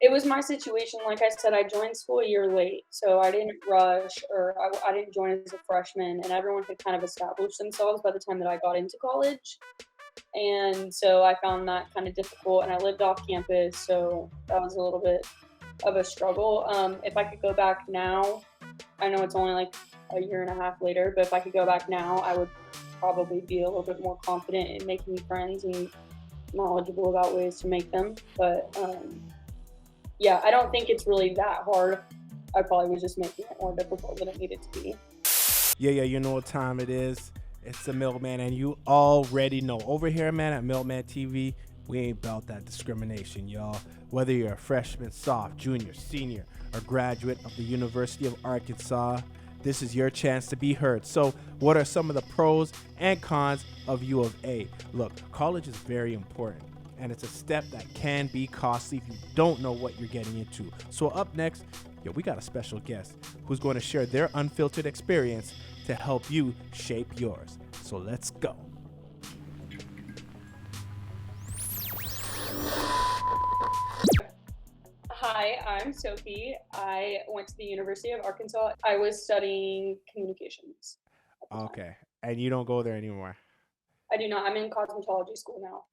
It was my situation, like I said, I joined school a year late, so I didn't rush or I didn't join as a freshman, and everyone had kind of established themselves by the time that I got into college, and so I found that kinda difficult, and I lived off campus, so that was a little bit of a struggle. If I could go back now, I know it's only, like, a year and a half later, but if I could go back now, I would probably be a little bit more confident in making friends and knowledgeable about ways to make them, but, yeah, I don't think it's really that hard. I probably was just making it more difficult than it needed to be. Yeah, you know what time it is. It's the Milkman, and you already know. Over here, man, at milkmanTV, we ain't about that discrimination, y'all. Whether you're a freshman, soph, junior, senior, or graduate of the University of Arkansas, this is your chance to be heard. So, what are some of the pros and cons of U of A? Look, college is very important, and it's a step that can be costly if you don't know what you're getting into. So, up next, we got a special guest who's going to share their unfiltered experience to help you shape yours. So let's go. Hi, I'm Sophie. I went to the University of Arkansas. I was studying communications at the time. Okay. And you don't go there anymore. I do not. I'm in cosmetology school now.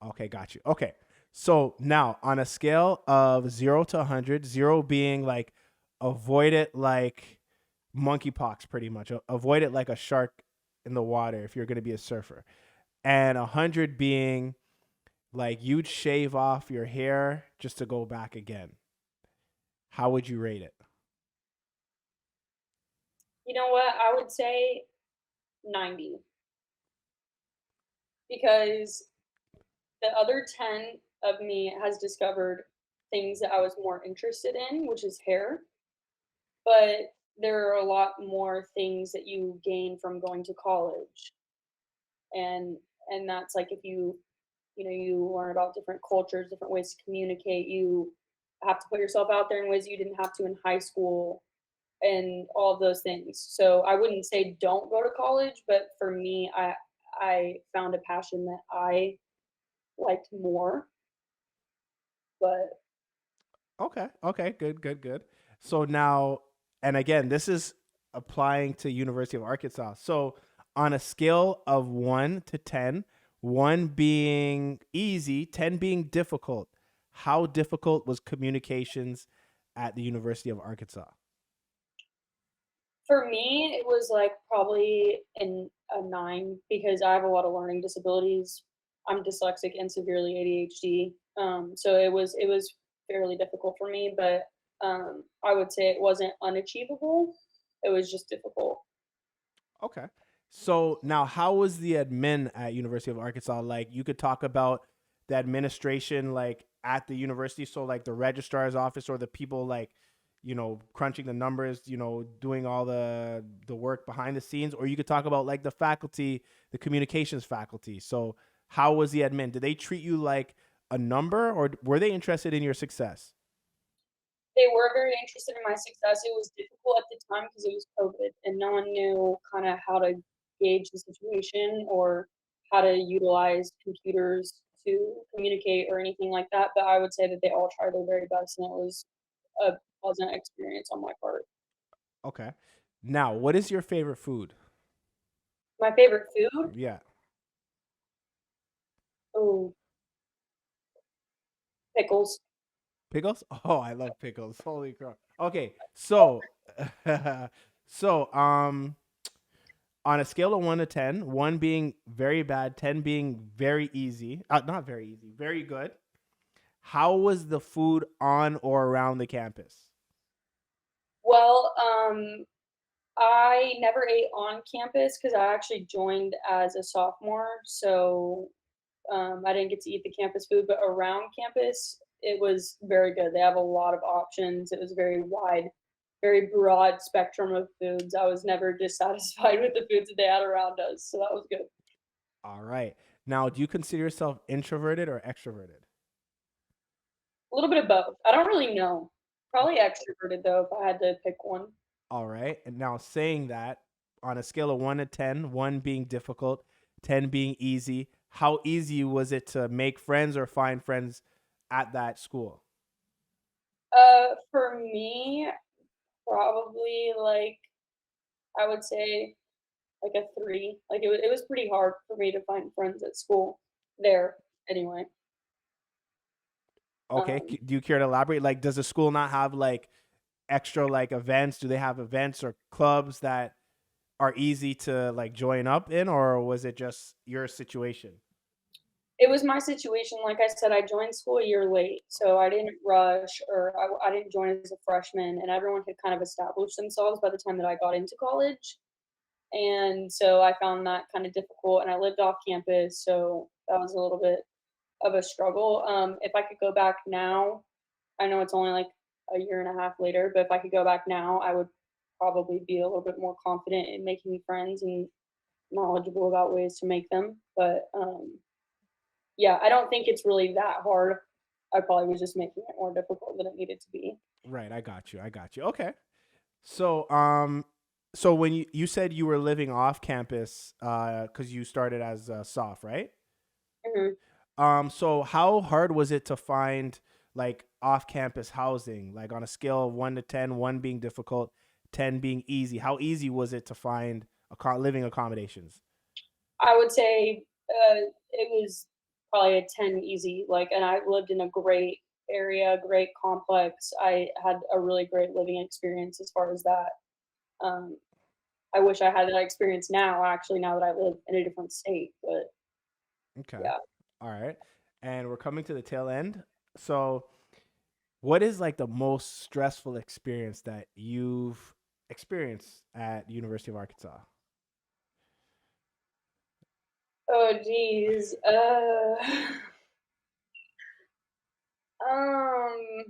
Okay, got you. Okay. So now on a scale of 0 to 100, 0 being like avoid it like monkeypox pretty much. Avoid it like a shark in the water if you're going to be a surfer. And 100 being like you'd shave off your hair just to go back again. How would you rate it? You know what? I would say 90 because the other 10 of me has discovered things that I was more interested in, which is hair. But there are a lot more things that you gain from going to college. And that's like if you learn about different cultures, different ways to communicate, you have to put yourself out there in ways you didn't have to in high school and all of those things. So I wouldn't say don't go to college, but for me, I found a passion that I liked more. But Okay, good. So now, and again, this is applying to University of Arkansas. So on a scale of 1 to 10, 1 being easy, 10 being difficult, how difficult was communications at the University of Arkansas? for me, it was like probably a 9 because I have a lot of learning disabilities. I'm dyslexic and severely ADHD. So it was fairly difficult for me, but I would say it wasn't unachievable. It was just difficult. Okay. So now, how was the admin at University of Arkansas? Like, you could talk about the administration, like at the university. So, like the registrar's office or the people, like, crunching the numbers, doing all the work behind the scenes. Or you could talk about like the faculty, the communications faculty. So, how was the admin? Did they treat you like a number, or were they interested in your success? They were very interested in my success. It was difficult at the time because it was COVID and no one knew kind of how to gauge the situation or how to utilize computers to communicate or anything like that. But I would say that they all tried their very best and it was a pleasant experience on my part. Okay. Now, what is your favorite food? My favorite food? Yeah. Oh, pickles. Pickles? Oh, I love pickles. Holy crap. Okay, so so on a scale of 1 to 10, 1 being very bad, 10 being very easy, not very easy, very good. How was the food on or around the campus? Well, I never ate on campus because I actually joined as a sophomore, so I didn't get to eat the campus food, but around campus, it was very good. They have a lot of options. It was very wide, very broad spectrum of foods. I was never dissatisfied with the foods that they had around us, so that was good. All right. Now, do you consider yourself introverted or extroverted? A little bit of both. I don't really know. Probably extroverted though, if I had to pick one. All right. And now, saying that, on a scale of 1 to 10, 1 being difficult, 10 being easy, how easy was it to make friends or find friends at that school? For me, probably like I would say like a 3. Like it was pretty hard for me to find friends at school there anyway. Okay, Um, do you care to elaborate? Like, does the school not have like extra like events? Do they have events or clubs that are easy to like join up in, or was it just your situation? it was my situation. Like I said, I joined school a year late, so I didn't rush or I didn't join as a freshman, and everyone had kind of established themselves by the time that I got into college. And so I found that kind of difficult, and I lived off campus, so that was a little bit of a struggle. If I could go back now, I know it's only like a year and a half later, but if I could go back now, I would probably be a little bit more confident in making friends and knowledgeable about ways to make them. But yeah, I don't think it's really that hard. I probably was just making it more difficult than it needed to be. Right, I got you. I got you. Okay. So when you said you were living off campus cuz you started as a soph, right? Mhm. So how hard was it to find like off-campus housing, like on a scale of 1 to 10, 1 being difficult, 10 being easy? How easy was it to find living accommodations? I would say it was probably a 10 easy. Like, and I lived in a great area, great complex. I had a really great living experience as far as that. Um, I wish I had that experience now, actually, now that I live in a different state. But Okay. yeah. All right. And we're coming to the tail end. So, what is like the most stressful experience that you've experienced at University of Arkansas? Oh, geez. Um,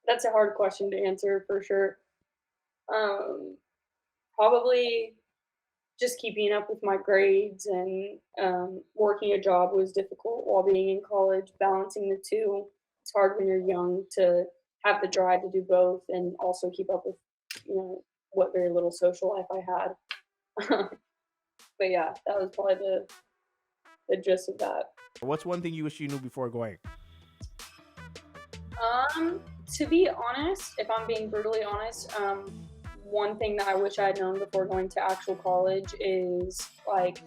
that's a hard question to answer for sure. Um, Probably just keeping up with my grades and working a job was difficult while being in college, balancing the two. It's hard when you're young to have the drive to do both and also keep up with, what very little social life I had. But yeah, that was probably the gist of that. What's one thing you wish you knew before going? To be honest, if I'm being brutally honest, one thing that I wish I had known before going to actual college is like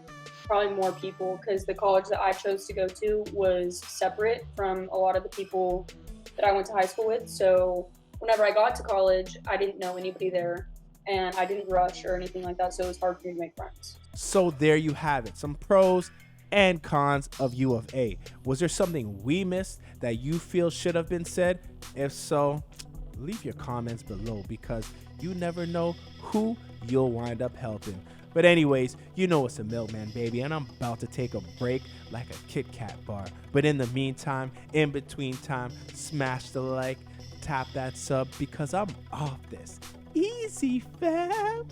probably more people because the college that I chose to go to was separate from a lot of the people that I went to high school with. So whenever I got to college, I didn't know anybody there and I didn't rush or anything like that. So it was hard for me to make friends. So there you have it. Some pros and cons of U of A. Was there something we missed that you feel should have been said? If so, leave your comments below because you never know who you'll wind up helping. But anyways, you know it's a milkman, baby, and I'm about to take a break like a Kit Kat bar. But in the meantime, in between time, smash the like, tap that sub because I'm off this. Easy, fam.